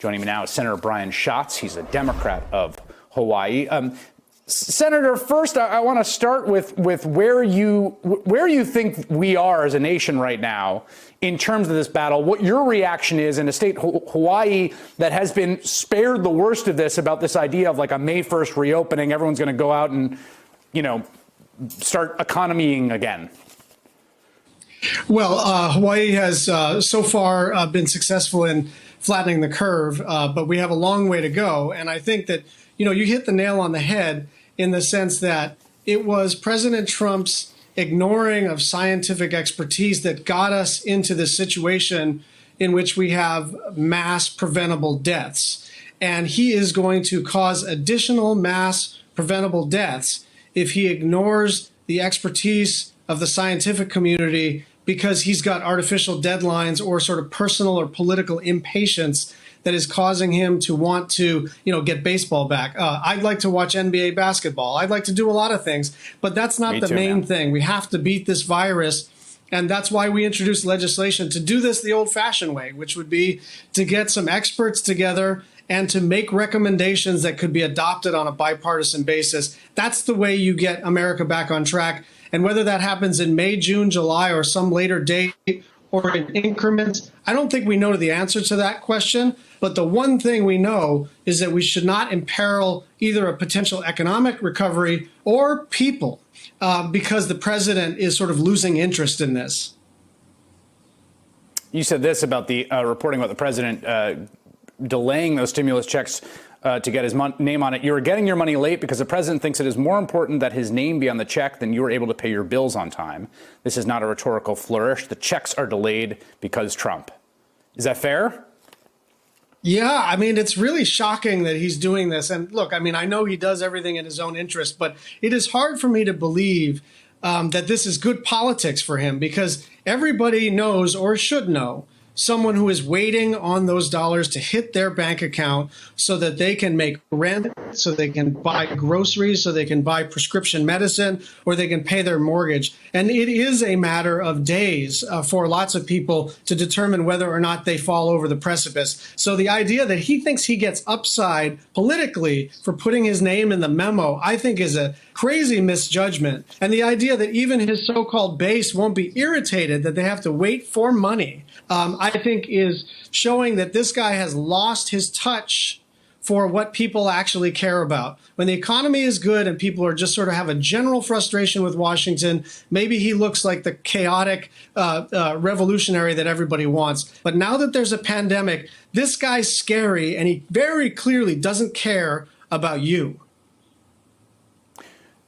Joining me now is Senator Brian Schatz. He's a Democrat of Hawaii. Senator, first, I want to start with where you think we are as a nation right now in terms of this battle, what your reaction is in a state, Hawaii, that has been spared the worst of this, about this idea of like a May 1st reopening. Everyone's going to go out and, start economying again. Well, Hawaii has so far been successful in flattening the curve, but we have a long way to go. And I think that, you hit the nail on the head in the sense that it was President Trump's ignoring of scientific expertise that got us into this situation in which we have mass preventable deaths. And he is going to cause additional mass preventable deaths if he ignores the expertise of the scientific community because he's got artificial deadlines or sort of personal or political impatience that is causing him to want to, get baseball back. I'd like to watch NBA basketball. I'd like to do a lot of things, but that's not the main thing. We have to beat this virus. And that's why we introduced legislation to do this the old-fashioned way, which would be to get some experts together and to make recommendations that could be adopted on a bipartisan basis. That's the way you get America back on track. And whether that happens in May, June, July, or some later date, or in increments, I don't think we know the answer to that question. But the one thing we know is that we should not imperil either a potential economic recovery or people because the president is sort of losing interest in this. You said this about the reporting about the president delaying those stimulus checks to get his name on it. You were getting your money late because the president thinks it is more important that his name be on the check than you were able to pay your bills on time. This is not a rhetorical flourish. The checks are delayed because Trump. Is that fair? Yeah, I mean, it's really shocking that he's doing this. And look, I mean, I know he does everything in his own interest, but it is hard for me to believe that this is good politics for him because everybody knows or should know someone who is waiting on those dollars to hit their bank account so that they can make rent, so they can buy groceries, so they can buy prescription medicine, or they can pay their mortgage. And it is a matter of days for lots of people to determine whether or not they fall over the precipice. So the idea that he thinks he gets upside politically for putting his name in the memo, I think is a crazy misjudgment. And the idea that even his so-called base won't be irritated that they have to wait for money, I think is showing that this guy has lost his touch for what people actually care about. When the economy is good and people are just sort of have a general frustration with Washington, maybe he looks like the chaotic revolutionary that everybody wants. But now that there's a pandemic, this guy's scary and he very clearly doesn't care about you.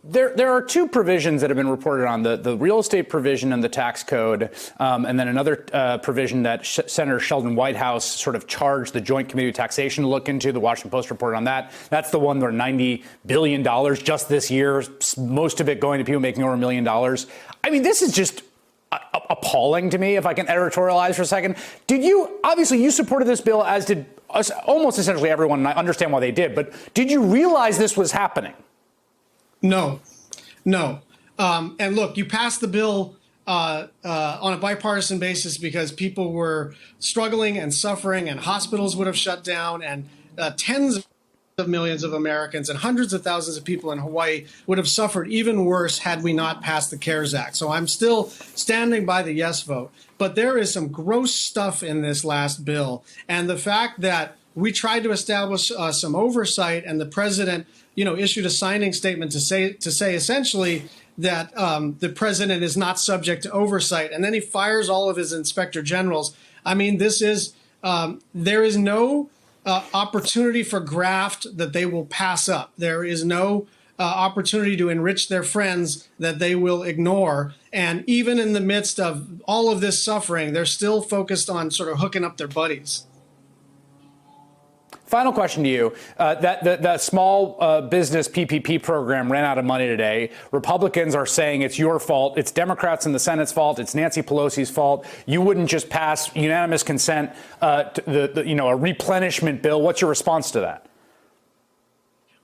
There are two provisions that have been reported on, the real estate provision and the tax code, and then another provision that Senator Sheldon Whitehouse sort of charged the Joint Committee of Taxation to look into. The Washington Post reported on that. That's the one where $90 billion just this year, most of it going to people making over $1 million. I mean, this is just appalling to me, if I can editorialize for a second. Obviously you supported this bill, as did almost essentially everyone, and I understand why they did, but did you realize this was happening? No. And look, you passed the bill on a bipartisan basis because people were struggling and suffering and hospitals would have shut down and tens of millions of Americans and hundreds of thousands of people in Hawaii would have suffered even worse had we not passed the CARES Act. So I'm still standing by the yes vote. But there is some gross stuff in this last bill. And the fact that we tried to establish some oversight and the president issued a signing statement to say essentially that the president is not subject to oversight. And then he fires all of his inspector generals. I mean, there is no opportunity for graft that they will pass up. There is no opportunity to enrich their friends that they will ignore. And even in the midst of all of this suffering, they're still focused on sort of hooking up their buddies. Final question to you. The small business PPP program ran out of money today. Republicans are saying it's your fault. It's Democrats in the Senate's fault. It's Nancy Pelosi's fault. You wouldn't just pass unanimous consent a replenishment bill. What's your response to that?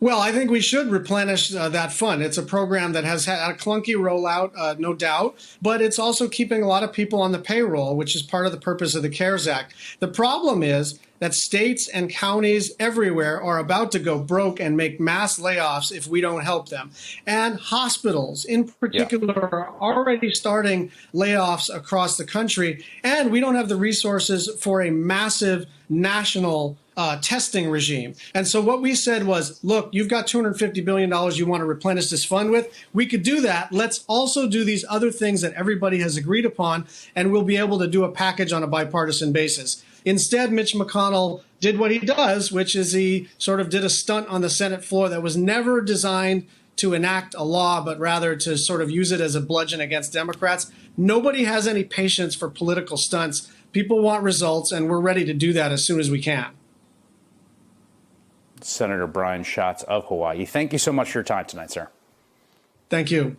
Well, I think we should replenish that fund. It's a program that has had a clunky rollout, no doubt, but it's also keeping a lot of people on the payroll, which is part of the purpose of the CARES Act. The problem is that states and counties everywhere are about to go broke and make mass layoffs if we don't help them. And hospitals, in particular, are already starting layoffs across the country. And we don't have the resources for a massive national testing regime. And so what we said was, look, you've got $250 billion you want to replenish this fund with. We could do that. Let's also do these other things that everybody has agreed upon, and we'll be able to do a package on a bipartisan basis. Instead, Mitch McConnell did what he does, which is he sort of did a stunt on the Senate floor that was never designed to enact a law, but rather to sort of use it as a bludgeon against Democrats. Nobody has any patience for political stunts. People want results, and we're ready to do that as soon as we can. Senator Brian Schatz of Hawaii, thank you so much for your time tonight, sir. Thank you.